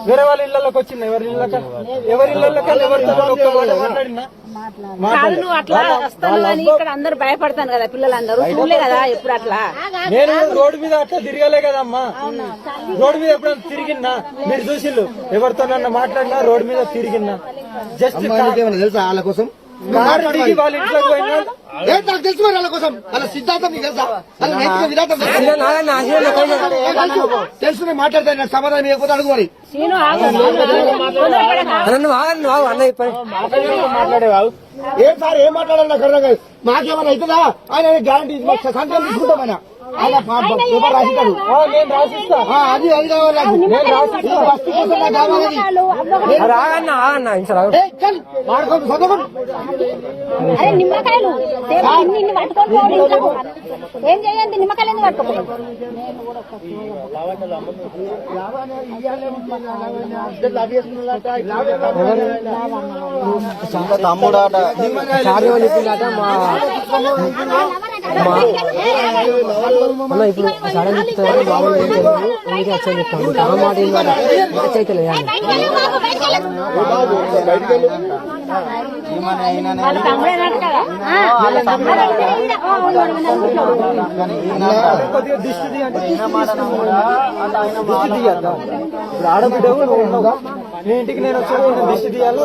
వేరే వాళ్ళ ఇళ్లలోకి వచ్చింది. ఎవరి ఇళ్ళకి ఎవరితో మాట్లాడినా నువ్వు అట్లా వస్తాను అని ఇక్కడ అందరు భయపడతాను కదా, పిల్లలందరూ చూడలే కదా ఎప్పుడు అట్లా. నేను రోడ్డు మీద అట్లా తిరగలే కదమ్మా, రోడ్డు మీద ఎప్పుడైనా తిరిగినా మీరు చూసిళ్ళు, ఎవరితోనన్నా మాట్లాడినా రోడ్డు మీద తిరిగినా. జస్ట్ తెలుసా వాళ్ళ కోసం కారు దిగి వాళ్ళ ఇంట్లోకి పోయినా నాకు తెలుసు మరి వాళ్ళ కోసం వాళ్ళ సిద్ధాంతం నీకు తెలుసా, వాళ్ళ నైతిక విధానం తెలుసు. నేను మాట్లాడతాను, నాకు సమాధానం ఇవ్వకపోతే అడుగు మరి. మాట్లాడేవాళ్ళు ఏం సార్ ఏం మాట్లాడాలి నాకు అర్థం కాదు. మాకేమైనా అవుతుందా ఆయన గ్యారంటీ సంతకం తీసుకుంటాం ఆయన. ఆయన పేపర్ రాసిస్తాడు, నేను రాసిస్తా. అది అది కావాలి నాకు. వస్తు కోసం నాకు కావాలి. మాడుకోండి చదవడం నిమ్మకాయలు పట్టుకొని ఏం చేయండి, నిమ్మకాయలు ఎందుకు పట్టుకోండి. తమ్ముడాట ఇప్పుడు సడన్ చెప్తారు బాబు వచ్చని చెప్తాను మాట మ్యాచ్ అయితే లేదా కొద్దిగా దిష్టి అంటే ఇప్పుడు ఆడబిడ్డ నీ ఇంటికి నేను వచ్చాను, దిష్టి తీయాలి.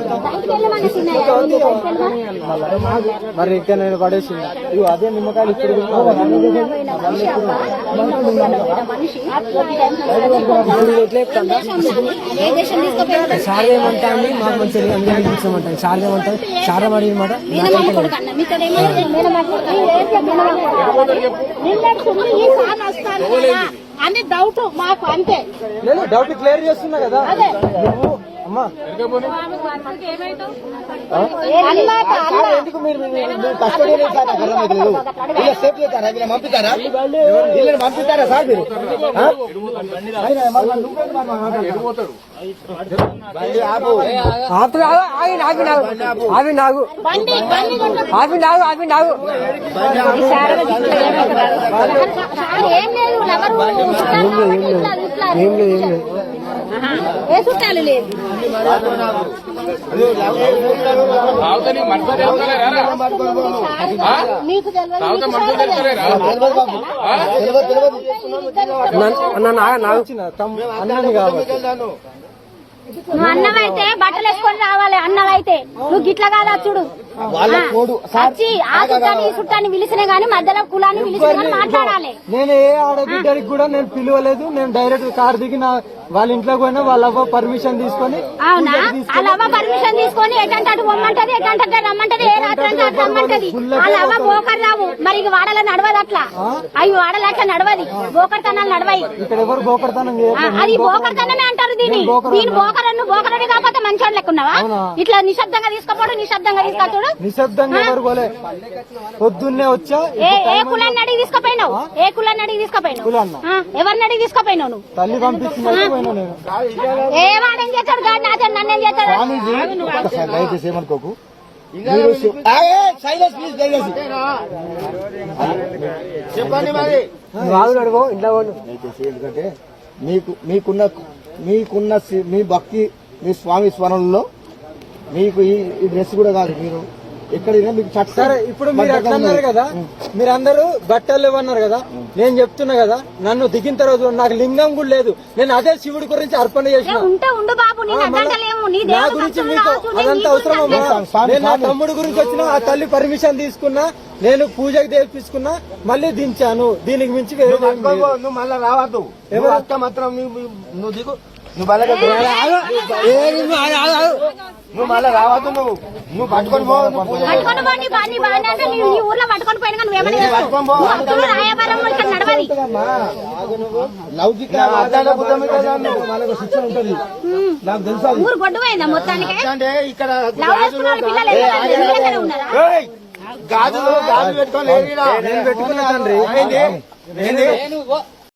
మరి ఇంకా నేను పడేసింది ఇవి అదే నిమ్మకాయలు. ఇప్పుడు సార్ ఏమంటాను మాకు మంచిగా అందరికీ సార్ ఏమంటారు, సార్ అడిగిన మాట అని డౌట్ మాకు అంతే. నేను డౌట్ క్లియర్ చేస్తున్నా కదా అమ్మా. ఎందుకు మీరు కస్టడీ సేఫ్ చేస్తారా, వీళ్ళని పంపిస్తారా, వీళ్ళని పంపిస్తారా సార్ మీరు? ఏం లేదు ఏ చుట్టాలు లేదు. అన్నని కాబట్టి నువ్వు అన్నమైతే బట్టలు వేసుకొని రావాలి. అన్నమైతే నువ్వు గిట్ల కాదా చూడు, వచ్చి ఆ చుట్టాన్ని ఈ చుట్టాన్ని పిలిచినా గానీ మధ్యలో కులాన్ని పిలిచిన గానీ మాట్లాడాలి. నేను ఏ ఆడబిడ్డకి కూడా నేను పిలవలేదు. నేను డైరెక్ట్ కార్ దిగి వాళ్ళ ఇంట్లోకి పోయినా వాళ్ళ అవ్వ పర్మిషన్ తీసుకొని. అవునా, వాళ్ళ అవ్వ పర్మిషన్ తీసుకొని ఎటంటే అటు పొమ్మంటది, ఎటంటే రమ్మంటది, ఏ రాత్రి అంటే అటు రమ్మంటది. వాళ్ళ అవ్వ బోకర్ రావు, మరి వాడలో నడవదు అట్లా. అవి వాడలు అట్లా నడవది, బోకర్తనాలు నడవాయి. ఇక్కడ ఎవరు బోకర్తనం అది బోకర్తనమే అంటారు దీన్ని. దీని బోకరను బోకరని కాకపోతే మంచోడు లెక్కున్నావా? ఇట్లా నిశ్శబ్దంగా తీసుకపోవడం, నిశ్శబ్దంగా తీసుకొచ్చాడు. నిశ్శబ్దంగా ఎవరు పోలే, పొద్దున్నే వచ్చా. ఏ కులాన్ని అడిగి తీసుకుపోయినావు? ఏ కులాన్ని అడిగి తీసుకుపోయినావు? ఎవరిని అడిగి తీసుకుపోయినావు నువ్వు? తల్లి పంపించింది. ఏ వాడేం చేస్తాడు కాదు, నాతో నన్నేం చేస్తాడు? ఏమనుకోకు చెప్పండి మరి. ఎందుకంటే మీకున్న మీ భక్తి, మీ స్వామి స్మరణలో మీకు ఈ డ్రెస్ కూడా కాదు. మీరు ఎక్కడైనా మీకు సరే. ఇప్పుడు మీరు అట్లా అన్నారు కదా, మీరందరూ బట్టలు ఇవ్వన్నారు కదా. నేను చెప్తున్నా కదా, నన్ను దిగిన తర్వాత నాకు లింగం కూడా లేదు. నేను అదే శివుడి గురించి అర్పణ చేసిన. నా గురించి మీకు అదంత అవసరం. నేను నా తమ్ముడు గురించి వచ్చిన, ఆ తల్లి పర్మిషన్ తీసుకున్నా, నేను పూజకి తెప్పించుకున్నా, మళ్ళీ దించాను. దీనికి మించి నువ్వు మళ్ళా రావద్దు. ఎవరు అక్క మాత్రం నువ్వు దిగు, నువ్వు మళ్ళా రావద్దు. నువ్వు పట్టుకొని పో, ఊర్లో పట్టుకొని పోయినా లౌకిక శిక్షణ ఉంటుంది నాకు తెలుసా. ఊరు గొడ్డు పోయిందా మొత్తానికి? అంటే ఇక్కడ గాజులు పెట్టుకోలేదు. నేను పెట్టుకున్నా తండ్రి.